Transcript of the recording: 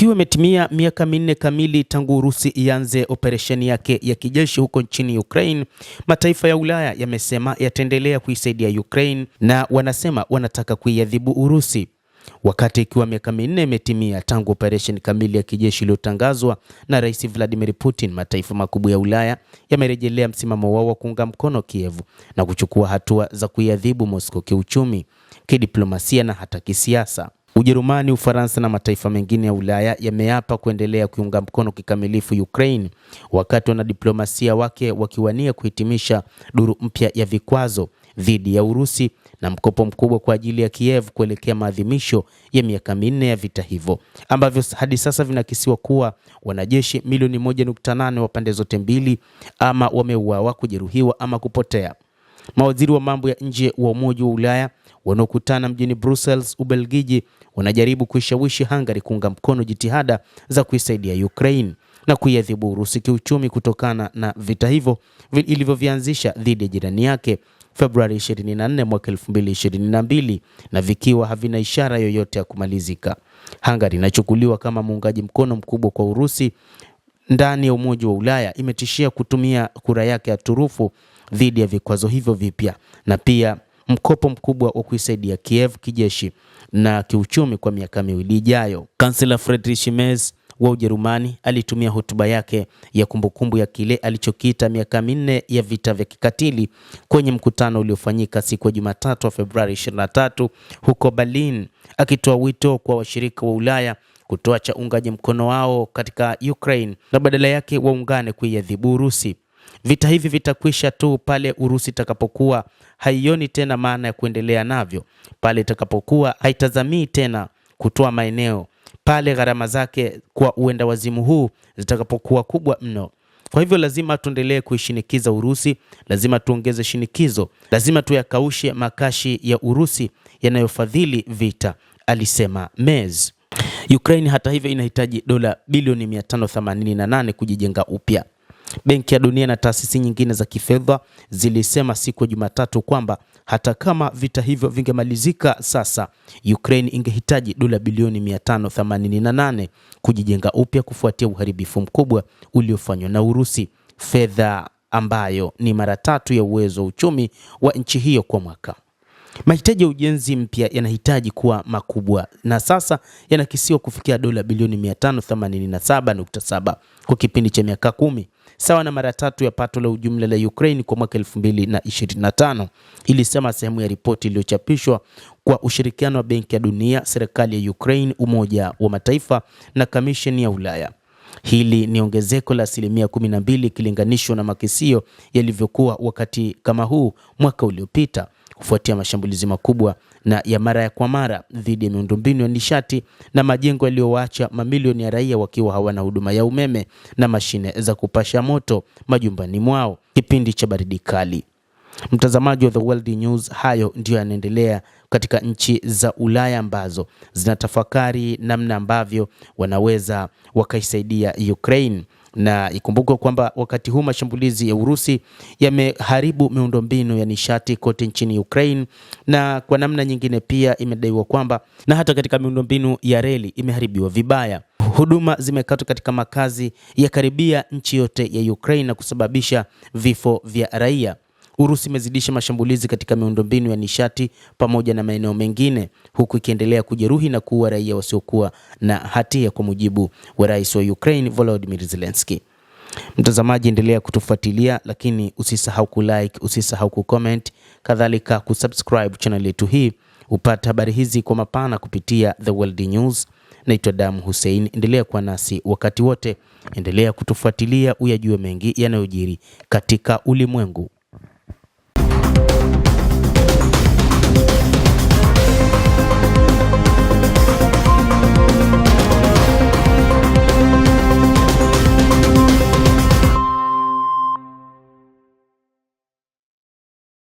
Ikiwa imetimia miaka minne kamili tangu Urusi ianze operesheni yake ya kijeshi huko nchini Ukraine, mataifa ya Ulaya yamesema yataendelea kuisaidia Ukraine na wanasema wanataka kuiadhibu Urusi. Wakati ikiwa miaka minne imetimia tangu operesheni kamili ya kijeshi iliyotangazwa na Rais Vladimir Putin, mataifa makubwa ya Ulaya yamerejelea msimamo wao wa kuunga mkono Kiev na kuchukua hatua za kuiadhibu Moscow kiuchumi, kidiplomasia na hata kisiasa. Ujerumani, Ufaransa na mataifa mengine ya Ulaya yameapa kuendelea kuunga mkono kikamilifu Ukraine, wakati wanadiplomasia wake wakiwania kuhitimisha duru mpya ya vikwazo dhidi ya Urusi na mkopo mkubwa kwa ajili ya Kiev kuelekea maadhimisho ya miaka minne ya vita hivyo, ambavyo hadi sasa vinakisiwa kuwa wanajeshi milioni 1.8 wa pande zote mbili ama wameuawa, kujeruhiwa ama kupotea. Mawaziri wa mambo ya nje wa Umoja wa Ulaya wanaokutana mjini Brussels, Ubelgiji, wanajaribu kuishawishi Hungary kuunga mkono jitihada za kuisaidia Ukraine na kuiadhibu Urusi kiuchumi kutokana na vita hivyo ilivyovianzisha dhidi ya jirani yake Februari 24 mwaka 2022 na vikiwa havina ishara yoyote ya kumalizika. Hungary inachukuliwa kama muungaji mkono mkubwa kwa Urusi ndani ya Umoja wa Ulaya, imetishia kutumia kura yake ya turufu dhidi ya vikwazo hivyo vipya na pia mkopo mkubwa wa kuisaidia Kiev kijeshi na kiuchumi kwa miaka miwili ijayo. Kansela Friedrich Merz wa Ujerumani alitumia hotuba yake ya kumbukumbu ya kile alichokiita miaka minne ya vita vya kikatili kwenye mkutano uliofanyika siku ya Jumatatu Februari 23 huko Berlin, akitoa wito kwa washirika wa Ulaya kutoacha uungaji mkono wao katika Ukraine na badala yake waungane kuiadhibu Urusi. Vita hivi vitakwisha tu pale Urusi itakapokuwa haioni tena maana ya kuendelea navyo, pale itakapokuwa haitazamii tena kutoa maeneo, pale gharama zake kwa uenda wazimu huu zitakapokuwa kubwa mno. Kwa hivyo lazima tuendelee kuishinikiza Urusi, lazima tuongeze shinikizo, lazima tuyakaushe makashi ya Urusi yanayofadhili vita, alisema Merz. Ukraine hata hivyo inahitaji dola bilioni 588 kujijenga upya. Benki ya Dunia na taasisi nyingine za kifedha zilisema siku ya Jumatatu kwamba hata kama vita hivyo vingemalizika sasa, Ukraine ingehitaji dola bilioni 588 kujijenga upya kufuatia uharibifu mkubwa uliofanywa na Urusi, fedha ambayo ni mara 3 ya uwezo wa uchumi wa nchi hiyo kwa mwaka. Mahitaji ya ujenzi mpya yanahitaji kuwa makubwa na sasa yanakisiwa kufikia dola bilioni 587.7 kwa kipindi cha miaka 10, sawa na mara 3 ya pato la ujumla la Ukraine kwa mwaka 2025, ilisema sehemu ya ripoti iliyochapishwa kwa ushirikiano wa Benki ya Dunia, serikali ya Ukraine, Umoja wa Mataifa na Kamisheni ya Ulaya. Hili ni ongezeko la 12% ikilinganishwa na makisio yalivyokuwa wakati kama huu mwaka uliopita, kufuatia mashambulizi makubwa na ya mara kwa mara dhidi ya miundombinu ya nishati na majengo yaliyowaacha mamilioni ya raia wakiwa hawana huduma ya umeme na mashine za kupasha moto majumbani mwao kipindi cha baridi kali. Mtazamaji wa The World News, hayo ndio yanaendelea katika nchi za Ulaya ambazo zinatafakari namna ambavyo wanaweza wakaisaidia Ukraine. Na ikumbukwe kwamba wakati huu mashambulizi ya Urusi yameharibu miundombinu ya nishati kote nchini Ukraine, na kwa namna nyingine pia imedaiwa kwamba na hata katika miundombinu ya reli imeharibiwa vibaya. Huduma zimekatwa katika makazi ya karibia nchi yote ya Ukraine na kusababisha vifo vya raia. Urusi imezidisha mashambulizi katika miundombinu ya nishati pamoja na maeneo mengine, huku ikiendelea kujeruhi na kuua raia wasiokuwa na hatia, kwa mujibu wa Rais wa Ukraine Volodymyr Zelensky. Mtazamaji, endelea kutufuatilia, lakini usisahau kulike, usisahau kucomment, kadhalika kusubscribe channel yetu hii upate habari hizi kwa mapana kupitia The World News. Naitwa Damu Hussein, endelea kuwa nasi wakati wote, endelea kutufuatilia uyajue mengi yanayojiri katika ulimwengu.